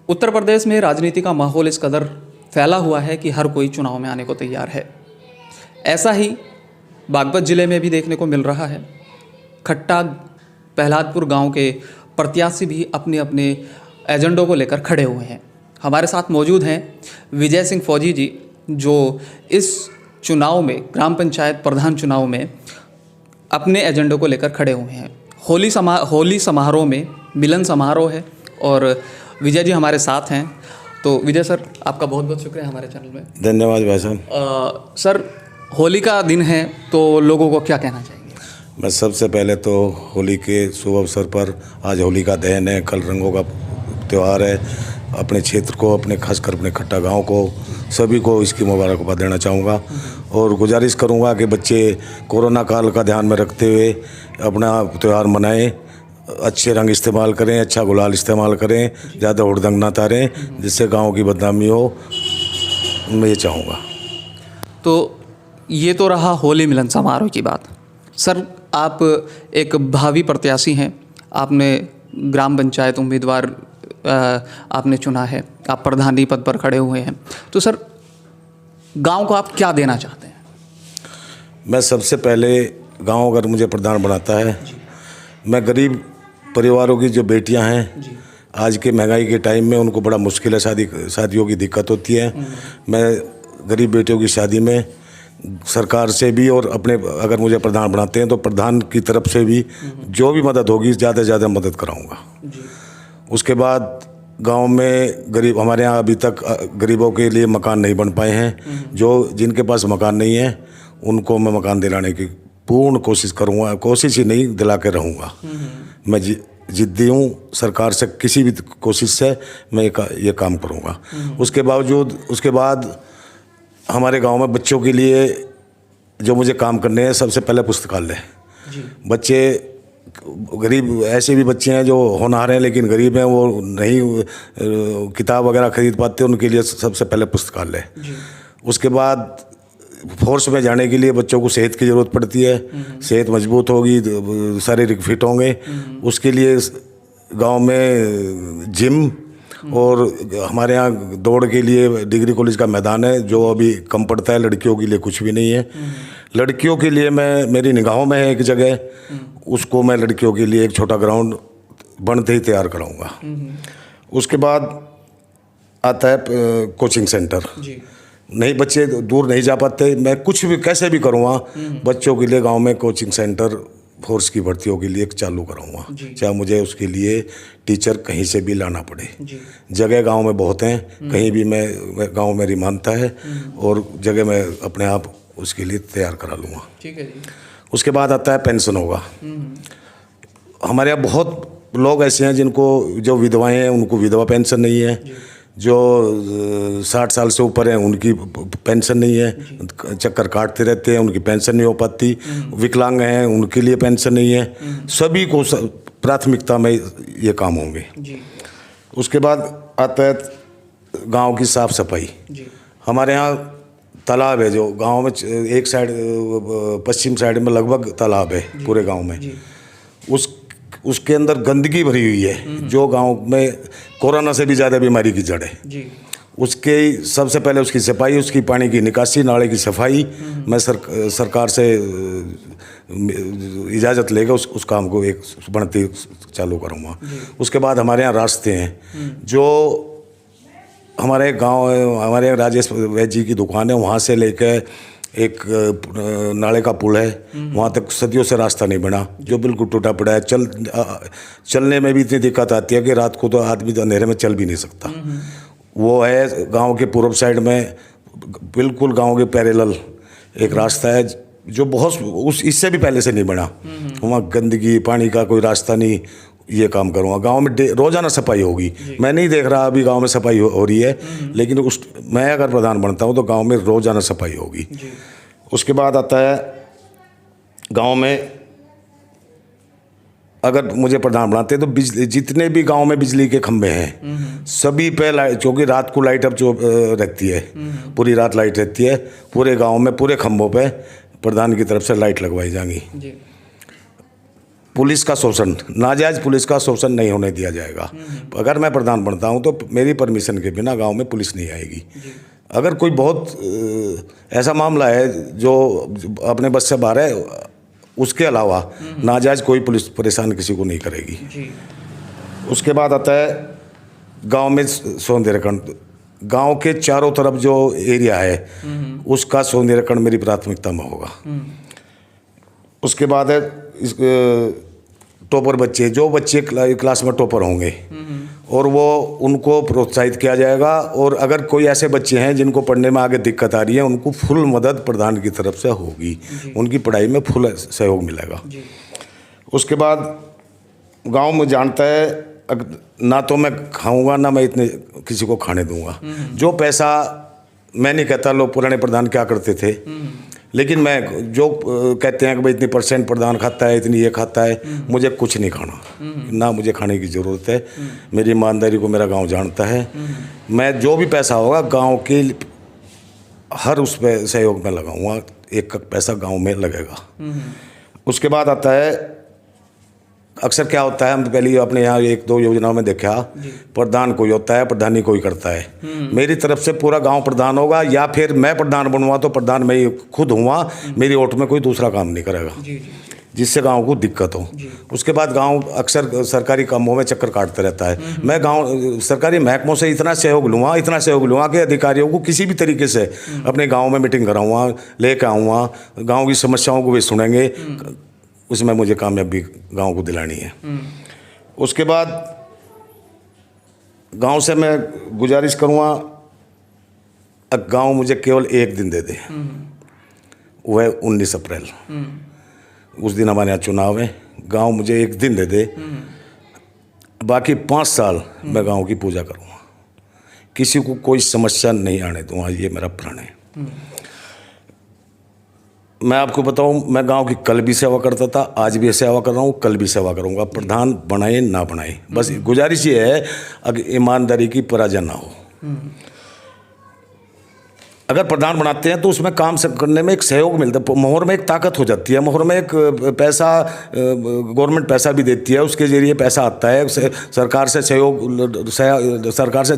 उत्तर प्रदेश में राजनीति का माहौल इस कदर फैला हुआ है कि हर कोई चुनाव में आने को तैयार है। ऐसा ही बागपत ज़िले में भी देखने को मिल रहा है। खट्टा प्रहलादपुर गांव के प्रत्याशी भी अपने अपने एजेंडों को लेकर खड़े हुए हैं। हमारे साथ मौजूद हैं विजय सिंह फौजी जी, जो इस चुनाव में ग्राम पंचायत प्रधान चुनाव में अपने एजेंडों को लेकर खड़े हुए हैं। होली समारोह में मिलन समारोह है और विजय जी हमारे साथ हैं। तो विजय सर, आपका बहुत बहुत शुक्रिया हमारे चैनल में। धन्यवाद भाई साहब। सर, होली का दिन है तो लोगों को क्या कहना चाहिए? मैं सबसे पहले तो होली के शुभ अवसर पर, आज होली का दहन है, कल रंगों का त्यौहार है, अपने क्षेत्र को, अपने खासकर अपने खट्टा गांव को, सभी को इसकी मुबारकबाद देना चाहूँगा और गुजारिश करूँगा कि बच्चे कोरोना काल का ध्यान में रखते हुए अपना त्यौहार मनाएं, अच्छे रंग इस्तेमाल करें, अच्छा गुलाल इस्तेमाल करें, ज़्यादा हुड़दंग ना तारें जिससे गांव की बदनामी हो, मैं ये चाहूँगा। तो ये तो रहा होली मिलन समारोह की बात। सर, आप एक भावी प्रत्याशी हैं, आपने ग्राम पंचायत उम्मीदवार आपने चुना है, आप प्रधानी पद पर खड़े हुए हैं। तो सर, गांव को आप क्या देना चाहते हैं? मैं सबसे पहले गांव अगर मुझे प्रधान बनाता है, मैं गरीब परिवारों की जो बेटियां हैं, आज के महंगाई के टाइम में उनको बड़ा मुश्किल है, शादियों की दिक्कत होती है। मैं गरीब बेटियों की शादी में सरकार से भी और अपने, अगर मुझे प्रधान बनाते हैं तो प्रधान की तरफ से भी जो भी मदद होगी ज़्यादा से ज़्यादा मदद कराऊंगा। उसके बाद गांव में गरीब, हमारे यहाँ अभी तक गरीबों के लिए मकान नहीं बन पाए हैं, जो जिनके पास मकान नहीं है उनको मैं मकान दिलाने की पूर्ण कोशिश करूँगा, कोशिश ही नहीं दिला के रहूँगा। मैं जिद्दी हूँ, सरकार से किसी भी कोशिश से मैं ये काम करूँगा। उसके बाद हमारे गांव में बच्चों के लिए जो मुझे काम करने हैं, सबसे पहले पुस्तकालय। बच्चे गरीब, ऐसे भी बच्चे हैं जो होनहार हैं लेकिन गरीब हैं, वो नहीं किताब वगैरह खरीद पाते, उनके लिए सबसे पहले पुस्तकालय। उसके बाद फोर्स में जाने के लिए बच्चों को सेहत की ज़रूरत पड़ती है, सेहत मजबूत होगी, शारीरिक फिट होंगे, उसके लिए गांव में जिम और हमारे यहाँ दौड़ के लिए डिग्री कॉलेज का मैदान है जो अभी कम पड़ता है, लड़कियों के लिए कुछ भी नहीं है। लड़कियों के लिए मेरी निगाहों में है एक जगह, उसको मैं लड़कियों के लिए एक छोटा ग्राउंड बनते ही तैयार कराऊंगा। उसके बाद आता है कोचिंग सेंटर। नहीं, बच्चे दूर नहीं जा पाते, मैं कुछ भी कैसे भी करूँगा बच्चों के लिए गांव में कोचिंग सेंटर फोर्स की भर्तियों के लिए चालू कराऊंगा, चाहे मुझे उसके लिए टीचर कहीं से भी लाना पड़े। जगह गांव में बहुत हैं, कहीं भी मैं गांव मेरी मानता है और जगह मैं अपने आप उसके लिए तैयार करा लूँगा। ठीक है जी। उसके बाद आता है पेंशन होगा। हमारे यहाँ बहुत लोग ऐसे हैं जिनको, जो विधवाएं हैं उनको विधवा पेंशन नहीं है, जो 60 साल से ऊपर हैं उनकी पेंशन नहीं है, चक्कर काटते रहते हैं, उनकी पेंशन नहीं हो पाती। विकलांग हैं, उनके लिए पेंशन नहीं है। सभी को प्राथमिकता में ये काम होंगे। उसके बाद आता है गांव की साफ सफाई। हमारे यहाँ तालाब है, जो गांव में एक साइड, पश्चिम साइड में लगभग तालाब है पूरे गांव में, उसके अंदर गंदगी भरी हुई है जो गांव में कोरोना से भी ज़्यादा बीमारी की जड़ है। उसके सबसे पहले उसकी सफाई, उसकी पानी की निकासी, नाले की सफाई, मैं सरकार से इजाज़त लेकर उस काम को एक बढ़ती चालू करूँगा। उसके बाद हमारे यहाँ रास्ते हैं, जो हमारे गांव, हमारे राजेश वैद्य जी की दुकान है, वहाँ से लेकर एक नाले का पुल है, वहाँ तक सदियों से रास्ता नहीं बना, जो बिल्कुल टूटा पड़ा है। चलने में भी इतनी दिक्कत आती है कि रात को तो आदमी अंधेरे में चल भी नहीं सकता। वो है गांव के पूर्व साइड में, बिल्कुल गांव के पैरेलल एक रास्ता है जो बहुत इससे भी पहले से नहीं बना। वहाँ गंदगी, पानी का कोई रास्ता नहीं। ये काम करूँगा। गांव में रोज़ाना सफाई होगी। मैं नहीं देख रहा अभी गांव में सफाई हो रही है, लेकिन मैं अगर प्रधान बनता हूँ तो गांव में रोज़ाना सफाई होगी। उसके बाद आता है गांव में, अगर मुझे प्रधान बनाते हैं तो जितने भी गांव में बिजली के खंभे हैं सभी पे लाइट, क्योंकि रात को लाइट अब जो रहती है, पूरी रात लाइट रहती है, पूरे गाँव में पूरे खंभों पर प्रधान की तरफ से लाइट लगवाई जाएंगी। पुलिस का शोषण, नाजायज़ पुलिस का शोषण नहीं होने दिया जाएगा। अगर मैं प्रधान बनता हूँ तो मेरी परमिशन के बिना गांव में पुलिस नहीं आएगी। अगर कोई बहुत ऐसा मामला है जो अपने बस से बाहर है, उसके अलावा नाजायज़ कोई पुलिस परेशान किसी को नहीं करेगी। उसके बाद आता है गांव में सौंदर्यकरण। गांव के चारों तरफ जो एरिया है उसका सौंदर्यकरण मेरी प्राथमिकता में होगा। उसके बाद है टॉपर बच्चे, जो बच्चे क्लास में टॉपर होंगे और वो उनको प्रोत्साहित किया जाएगा। और अगर कोई ऐसे बच्चे हैं जिनको पढ़ने में आगे दिक्कत आ रही है, उनको फुल मदद प्रधान की तरफ से होगी, उनकी पढ़ाई में फुल सहयोग मिलेगा। उसके बाद गांव में जानता है ना तो मैं खाऊंगा ना मैं इतने किसी को खाने दूंगा। जो पैसा, मैं नहीं कहता लोग पुराने प्रधान क्या करते थे, लेकिन मैं जो कहते हैं कि भाई इतनी % प्रधान खाता है, इतनी ये खाता है, मुझे कुछ नहीं खाना, ना मुझे खाने की ज़रूरत है। मेरी ईमानदारी को मेरा गांव जानता है। मैं जो भी पैसा होगा गांव के हर उस पे सहयोग में लगाऊंगा, एक पैसा गांव में लगेगा। उसके बाद आता है, अक्सर क्या होता है, हम पहले अपने यहाँ 1-2 योजनाओं में देखा, प्रधान कोई होता है, प्रधानी कोई करता है। मेरी तरफ से पूरा गांव प्रधान होगा, या फिर मैं प्रधान बनूंगा तो प्रधान मैं ही खुद हुआ, मेरी ओट में कोई दूसरा काम नहीं करेगा जिससे गांव को दिक्कत हो। उसके बाद गांव अक्सर सरकारी कामों में चक्कर काटते रहता है। मैं गांव सरकारी महकमों से इतना सहयोग लूँगा कि अधिकारियों को किसी भी तरीके से अपने गाँव में मीटिंग कराऊँगा, लेकर आऊँगा, गाँव की समस्याओं को भी सुनेंगे, उसमें मुझे कामयाबी गांव को दिलानी है। उसके बाद गांव से मैं गुजारिश करूँगा, गांव मुझे केवल एक दिन दे दे, वो है 19 अप्रैल। उस दिन हमारे यहाँ चुनाव है, गांव मुझे एक दिन दे दे, बाकी 5 साल मैं गांव की पूजा करूँगा, किसी को कोई समस्या नहीं आने दूँगा, ये मेरा प्रण है। मैं आपको बताऊं, मैं गांव की कल भी सेवा करता था, आज भी सेवा कर रहा हूं, कल भी सेवा करूंगा। प्रधान बनाए ना बनाए, बस गुजारिश ये है अगर ईमानदारी की पराजय ना हो। अगर प्रधान बनाते हैं तो उसमें काम करने में एक सहयोग मिलता है, मोहर में एक ताकत हो जाती है, मोहर में एक पैसा, गवर्नमेंट पैसा भी देती है, उसके जरिए पैसा आता है, सरकार से सहयोग, सरकार से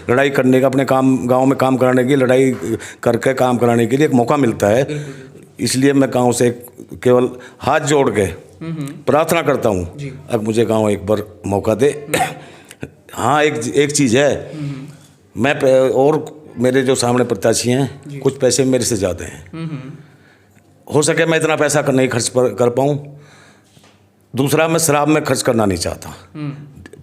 लड़ाई करने का, अपने काम गांव में काम कराने की, लड़ाई करके काम कराने के लिए एक मौका मिलता है। इसलिए मैं गांव से केवल हाथ जोड़ के प्रार्थना करता हूं, अब मुझे गांव एक बार मौका दे। हाँ, एक चीज़ है, मैं और मेरे जो सामने प्रत्याशी हैं कुछ पैसे मेरे से ज़्यादा हैं, हो सके मैं इतना पैसा नहीं खर्च कर पाऊँ। दूसरा, मैं शराब में खर्च करना नहीं चाहता,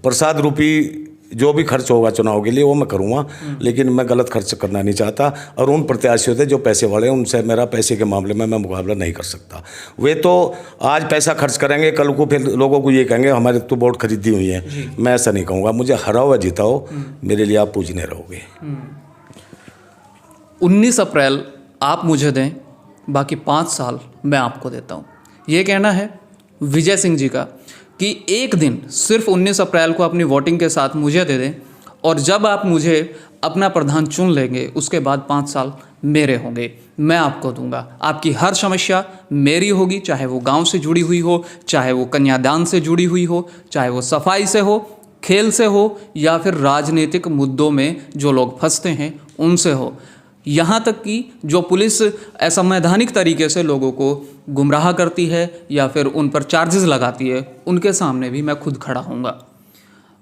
प्रसाद रूपी जो भी खर्च होगा चुनाव के लिए वो मैं करूँगा, लेकिन मैं गलत खर्च करना नहीं चाहता। और उन प्रत्याशियों से जो पैसे वाले हैं उनसे मेरा पैसे के मामले में मैं मुकाबला नहीं कर सकता। वे तो आज पैसा खर्च करेंगे, कल को फिर लोगों को ये कहेंगे हमारे तो वोट खरीदी हुई है। मैं ऐसा नहीं कहूँगा, मुझे हराओ या जिताओ, मेरे लिए आप पूजने रहोगे। 19 अप्रैल आप मुझे दें, बाकी 5 साल मैं आपको देता हूँ, ये कहना है विजय सिंह जी का कि एक दिन सिर्फ 19 अप्रैल को अपनी वोटिंग के साथ मुझे दे दें, और जब आप मुझे अपना प्रधान चुन लेंगे उसके बाद 5 साल मेरे होंगे, मैं आपको दूंगा। आपकी हर समस्या मेरी होगी, चाहे वो गांव से जुड़ी हुई हो, चाहे वो कन्यादान से जुड़ी हुई हो, चाहे वो सफाई से हो, खेल से हो, या फिर राजनीतिक मुद्दों में जो लोग फंसते हैं उनसे हो, यहाँ तक कि जो पुलिस असंवैधानिक तरीके से लोगों को गुमराह करती है या फिर उन पर चार्जेस लगाती है, उनके सामने भी मैं खुद खड़ा हूँगा।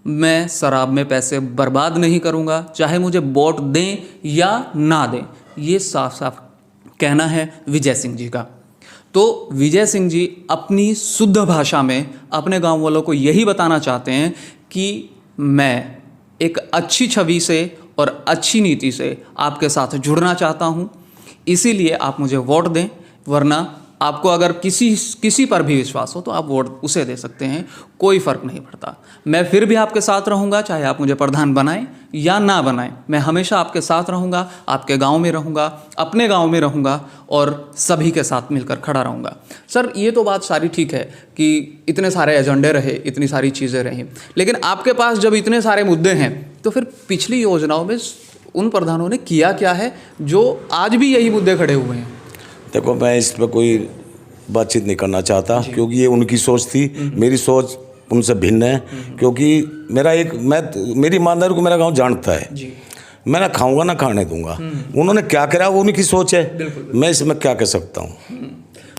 मैं शराब में पैसे बर्बाद नहीं करूँगा, चाहे मुझे वोट दें या ना दें, ये साफ साफ कहना है विजय सिंह जी का। तो विजय सिंह जी अपनी शुद्ध भाषा में अपने गाँव वालों को यही बताना चाहते हैं कि मैं एक अच्छी छवि से और अच्छी नीति से आपके साथ जुड़ना चाहता हूं, इसीलिए आप मुझे वोट दें, वरना आपको अगर किसी पर भी विश्वास हो तो आप वोट उसे दे सकते हैं, कोई फ़र्क नहीं पड़ता। मैं फिर भी आपके साथ रहूँगा, चाहे आप मुझे प्रधान बनाएं या ना बनाएं, मैं हमेशा आपके साथ रहूँगा, आपके गांव में रहूँगा, अपने गांव में रहूँगा और सभी के साथ मिलकर खड़ा रहूँगा। सर, ये तो बात सारी ठीक है कि इतने सारे एजेंडे रहे, इतनी सारी चीज़ें रहीं, लेकिन आपके पास जब इतने सारे मुद्दे हैं तो फिर पिछली योजनाओं में उन प्रधानों ने किया क्या है जो आज भी यही मुद्दे खड़े हुए हैं? देखो, मैं इस पर कोई बातचीत नहीं करना चाहता, क्योंकि ये उनकी सोच थी, मेरी सोच उनसे भिन्न है। क्योंकि मेरी ईमानदारी को मेरा गांव जानता है। मैं ना खाऊंगा ना खाने दूंगा। उन्होंने क्या करा वो उनकी सोच है, मैं इसमें क्या कह सकता हूँ।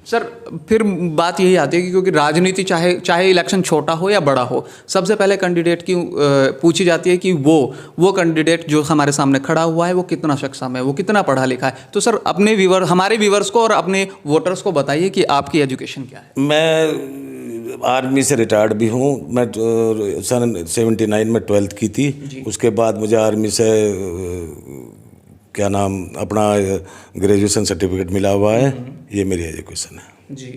सर फिर बात यही आती है कि क्योंकि राजनीति चाहे इलेक्शन छोटा हो या बड़ा हो, सबसे पहले कैंडिडेट की पूछी जाती है कि वो कैंडिडेट जो हमारे सामने खड़ा हुआ है वो कितना सक्षम है, वो कितना पढ़ा लिखा है। तो सर हमारे व्यूवर्स को और अपने वोटर्स को बताइए कि आपकी एजुकेशन क्या है। मैं आर्मी से रिटायर्ड भी हूँ। मैं सन 79 में 12th की थी। उसके बाद मुझे आर्मी से क्या नाम अपना ग्रेजुएशन सर्टिफिकेट मिला हुआ है। ये मेरी एजुकेशन है जी।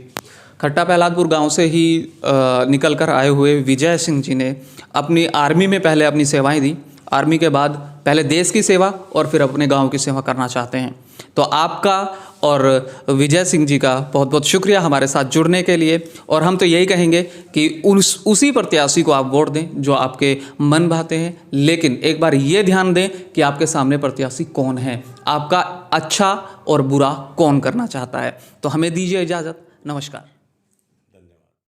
खट्टा प्रहलादपुर गांव से ही निकल कर आए हुए विजय सिंह जी ने अपनी आर्मी में पहले अपनी सेवाएं दी, आर्मी के बाद पहले देश की सेवा और फिर अपने गांव की सेवा करना चाहते हैं। तो आपका और विजय सिंह जी का बहुत बहुत शुक्रिया हमारे साथ जुड़ने के लिए। और हम तो यही कहेंगे कि उसी प्रत्याशी को आप वोट दें जो आपके मन भाते हैं, लेकिन एक बार ये ध्यान दें कि आपके सामने प्रत्याशी कौन है, आपका अच्छा और बुरा कौन करना चाहता है। तो हमें दीजिए इजाज़त। नमस्कार।